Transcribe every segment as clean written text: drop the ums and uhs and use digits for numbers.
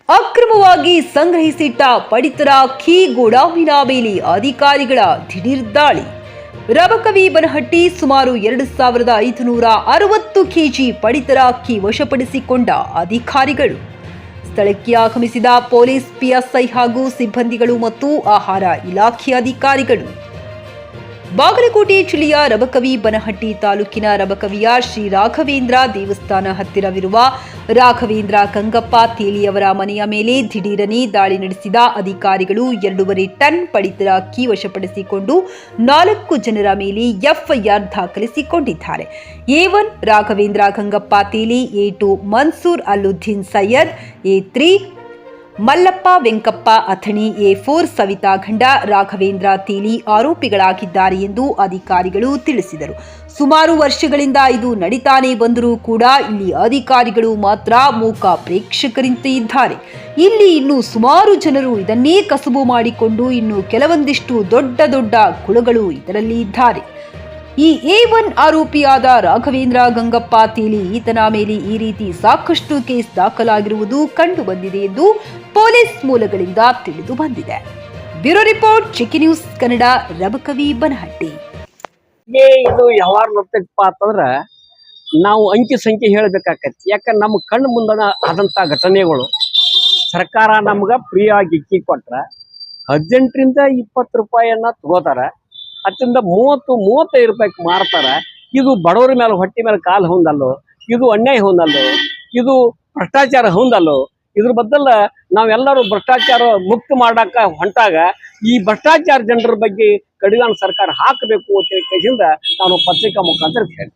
ಅಕ್ರಮವಾಗಿ ಸಂಗ್ರಹಿಸಿಟ್ಟ ಪಡಿತರ ಅಕ್ಕಿ ಗೋಡಾಮಿನ ಮೇಲೆ ಅಧಿಕಾರಿಗಳ ದಿಢೀರ್ ದಾಳಿ. ರಬಕವಿ ಬನಹಟ್ಟಿ ಸುಮಾರು 2560 ಕೆಜಿ ಪಡಿತರ ಅಕ್ಕಿ ವಶಪಡಿಸಿಕೊಂಡ ಅಧಿಕಾರಿಗಳು. ಸ್ಥಳಕ್ಕೆ ಆಗಮಿಸಿದ ಪೊಲೀಸ್ ಪಿಎಸ್ಐ ಹಾಗೂ ಸಿಬ್ಬಂದಿಗಳು ಮತ್ತು ಆಹಾರ ಇಲಾಖೆ ಅಧಿಕಾರಿಗಳು. ಬಾಗಲಕೋಟೆ ಜಿಲ್ಲೆಯ ರಬಕವಿ ಬನಹಟ್ಟಿ ತಾಲೂಕಿನ ರಬಕವಿಯ ಶ್ರೀ ರಾಘವೇಂದ್ರ ದೇವಸ್ಥಾನ ಹತ್ತಿರವಿರುವ ರಾಘವೇಂದ್ರ ಗಂಗಪ್ಪ ತೇಲಿಯವರ ಮನೆಯ ಮೇಲೆ ದಿಢೀರನೆ ದಾಳಿ ನಡೆಸಿದ ಅಧಿಕಾರಿಗಳು 2.5 ಟನ್ ಪಡಿತರ ಅಕ್ಕಿ ವಶಪಡಿಸಿಕೊಂಡು 4 ಜನರ ಮೇಲೆ ಎಫ್ಐಆರ್ ದಾಖಲಿಸಿಕೊಂಡಿದ್ದಾರೆ. A1 ರಾಘವೇಂದ್ರ ಗಂಗಪ್ಪ ತೇಲಿ, A2 Mansoor ಅಲ್ಲುದ್ದೀನ್ Syed, A3 Mallappa Venkappa Athani, A4 Savita ಗಂಡ ರಾಘವೇಂದ್ರ ತೇಲಿ ಆರೋಪಿಗಳಾಗಿದ್ದಾರೆ ಎಂದು ಅಧಿಕಾರಿಗಳು ತಿಳಿಸಿದರು. ಸುಮಾರು ವರ್ಷಗಳಿಂದ ಇದು ನಡೀತಾನೆ ಬಂದರೂ ಕೂಡ ಇಲ್ಲಿ ಅಧಿಕಾರಿಗಳು ಮಾತ್ರ ಮೂಕ ಪ್ರೇಕ್ಷಕರಂತೆ ಇದ್ದಾರೆ. ಇಲ್ಲಿ ಇನ್ನು ಸುಮಾರು ಜನರು ಇದನ್ನೇ ಕಸುಬು ಮಾಡಿಕೊಂಡು ಇನ್ನು ಕೆಲವೊಂದಿಷ್ಟು ದೊಡ್ಡ ದೊಡ್ಡ ಕುಳಗಳು ಇದರಲ್ಲಿ ಇದ್ದಾರೆ. ಈ A1 ಆರೋಪಿಯಾದ ರಾಘವೇಂದ್ರ ಗಂಗಪ್ಪ ತೇಲಿ ಈತನ ಮೇಲೆ ಈ ರೀತಿ ಸಾಕಷ್ಟು ಕೇಸ್ ದಾಖಲಾಗಿರುವುದು ಕಂಡು ಬಂದಿದೆ ಎಂದು ಪೊಲೀಸ್ ಮೂಲಗಳಿಂದ ತಿಳಿದು ಬಂದಿದೆ. ಬ್ಯೂರೋ ರಿಪೋರ್ಟ್, ಚಿಕ್ಕಿ ನ್ಯೂಸ್ ಕನ್ನಡ, ರಬಕವಿ ಬನಹಟ್ಟಿ. ಇದು ಯಾವಾರ ನೋಡ್ತಪ್ಪ ಅಂತಂದ್ರ ನಾವು ಅಂಕಿ ಸಂಖ್ಯೆ ಹೇಳಬೇಕಾಕತಿ. ಯಾಕಂದ್ರೆ ನಮ್ಮ ಕಣ್ಣು ಮುಂದನ ಆದಂತ ಘಟನೆಗಳು ಸರ್ಕಾರ ನಮ್ಗ ಫ್ರೀ ಆಗಿ ಅಕ್ಕಿ ಕೊಟ್ರ 18ರಿಂದ 20 ರೂಪಾಯಿಯನ್ನ ತಗೋತಾರ. ಅದರಿಂದ 30-35 ರೂಪಾಯಿಗೆ ಮಾರ್ತಾರ. ಇದು ಬಡವರ ಮೇಲೆ ಹೊಟ್ಟೆ ಮೇಲೆ ಕಾಲು ಹೊಂದಲ್ಲೋ, ಇದು ಅನ್ಯಾಯ ಹೊಂದಲ್ಲೋ, ಇದು ಭ್ರಷ್ಟಾಚಾರ ಹೊಂದಲ್ಲೋ. ಇದ್ರ ಬದಲ ನಾವೆಲ್ಲರೂ ಭ್ರಷ್ಟಾಚಾರ ಮುಕ್ತ ಮಾಡಾಕ ಹೊಂಟಾಗ ಈ ಭ್ರಷ್ಟಾಚಾರ ಜನರ ಬಗ್ಗೆ ಕಡಿವಾಣ ಸರ್ಕಾರ ಹಾಕಬೇಕು ಅಂತ ಕೇಳಿಂದ ನಾನು ಪತ್ರಿಕಾ ಮುಖಾಂತರ ಹೇಳ್ತೀನಿ.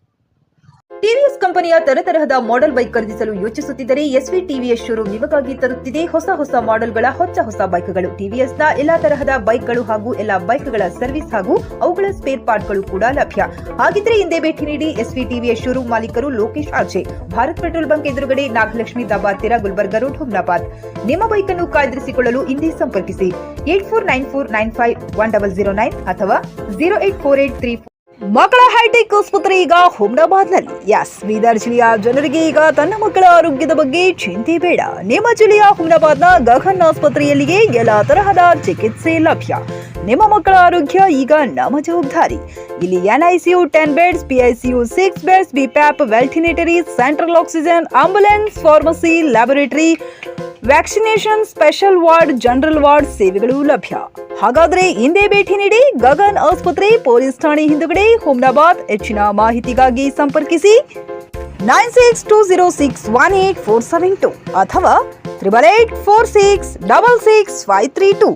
ಟಿವಿಎಸ್ ಕಂಪನಿಯ ತರತರಹದ ಮಾಡೆಲ್ ಬೈಕ್ ಖರೀದಿಸಲು ಯೋಚಿಸುತ್ತಿದ್ದರೆ ಎಸ್ವಿ ಟಿವಿಎಸ್ ಶೋರೂಮ್ ನಿಮಗಾಗಿ ತರುತ್ತಿದೆ ಹೊಸ ಮಾಡೆಲ್ಗಳ ಹೊಸ ಬೈಕ್ಗಳು. ಟಿವಿಎಸ್ನ ಎಲ್ಲಾ ತರಹದ ಬೈಕ್ಗಳು ಹಾಗೂ ಎಲ್ಲಾ ಬೈಕ್ಗಳ ಸರ್ವಿಸ್ ಹಾಗೂ ಅವುಗಳ ಸ್ಪೇರ್ ಪಾರ್ಟ್ಗಳು ಕೂಡ ಲಭ್ಯ. ಹಾಗಿದ್ರೆ ಹಿಂದೆ ಭೇಟಿ ನೀಡಿ. ಎಸ್ವಿ ಟಿವಿಎಸ್ ಶೋರೂಮ್ ಮಾಲೀಕರು Lokesh RJ, Bharat petrol bunk ಎದುರುಗಡೆ, ನಾಗಲಕ್ಷ್ಮಿ ದಾಬಾ ಹತ್ತಿರ, ಗುಲ್ಬರ್ಗ ರೋಡ್, ಹುಮ್ನಾಬಾದ್. ನಿಮ್ಮ ಬೈಕ್ ಅನ್ನು ಕಾಯ್ದಿರಿಸಿಕೊಳ್ಳಲು ಹಿಂದೆ ಸಂಪರ್ಕಿಸಿ 8494951009 ಅಥವಾ 08483. ಮಕ್ಕಳ ಹೈಟೆಕ್ ಆಸ್ಪತ್ರೆ ಈಗ ಹುಮ್ನಾಬಾದ್ನಲ್ಲಿ. ಬೀದರ್ ಜಿಲ್ಲೆಯ ಜನರಿಗೆ ಈಗ ತನ್ನ ಮಕ್ಕಳ ಆರೋಗ್ಯದ ಬಗ್ಗೆ ಚಿಂತೆ ಬೇಡ. ನಿಮ್ಮ ಜಿಲ್ಲೆಯ ಹುಮ್ನಾಬಾದ್ನ ಗಗನ್ ಆಸ್ಪತ್ರೆಯಲ್ಲಿಯೇ ಎಲ್ಲಾ ತರಹದ ಚಿಕಿತ್ಸೆ ಲಭ್ಯ. ನಿಮ್ಮ ಮಕ್ಕಳ ಆರೋಗ್ಯ ಈಗ ನಮ್ಮ ಜವಾಬ್ದಾರಿ. ಇಲ್ಲಿ NICU 10 beds, PICU 6 beds, BPAP, ವೆಂಟಿಲೇಟರಿ, central oxygen, ambulance, pharmacy, laboratory, vaccination, special ward, general ward ಸೇವೆಗಳು ಲಭ್ಯ. ಹಾಗಾದ್ರೆ ಹಿಂದೆ ಭೇಟಿ ನೀಡಿ. ಗಗನ್ ಆಸ್ಪತ್ರೆ, ಪೊಲೀಸ್ ಠಾಣೆ ಹಿಂದುಗಡೆ, ಹುಮ್ನಾಬಾದ್. ಹೆಚ್ಚಿನ ಮಾಹಿತಿಗಾಗಿ ಸಂಪರ್ಕಿಸಿ 9620618472 ಅಥವಾ 8884666532.